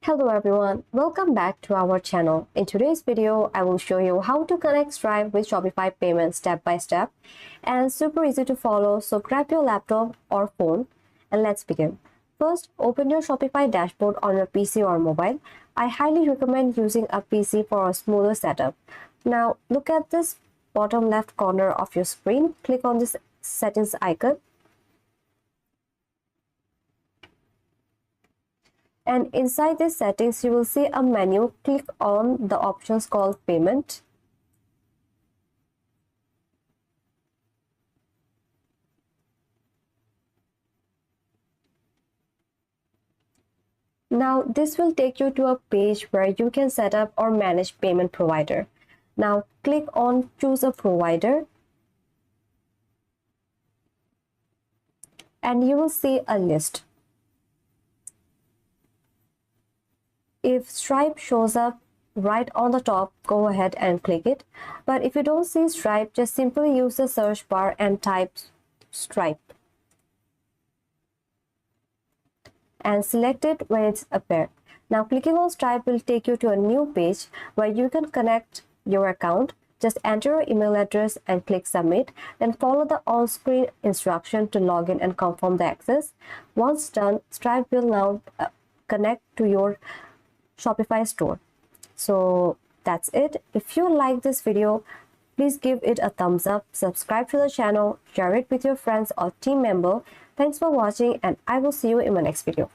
Hello everyone, welcome back to our channel. In today's video, I will show you how to connect Stripe with Shopify Payments step by step and super easy to follow. So grab your laptop or phone and let's begin. First, open your Shopify dashboard on your PC or mobile. I highly recommend using a PC for a smoother setup. Now look at this bottom left corner of your screen. Click on this settings icon. And inside this settings, you will see a menu. Click on the options called payment. Now this will take you to a page where you can set up or manage payment provider. Now click on choose a provider. And you will see a list. If Stripe shows up right on the top, go ahead and click it. But if you don't see Stripe, just simply use the search bar and type Stripe and select it when it's appeared. Now clicking on Stripe will take you to a new page where you can connect your account. Just enter your email address and click submit, then follow the on-screen instruction to log in and confirm the access. Once done, Stripe will now connect to your Shopify store. So that's it. If you like this video, please give it a thumbs up, subscribe to the channel, share it with your friends or team member. Thanks for watching and I will see you in my next video.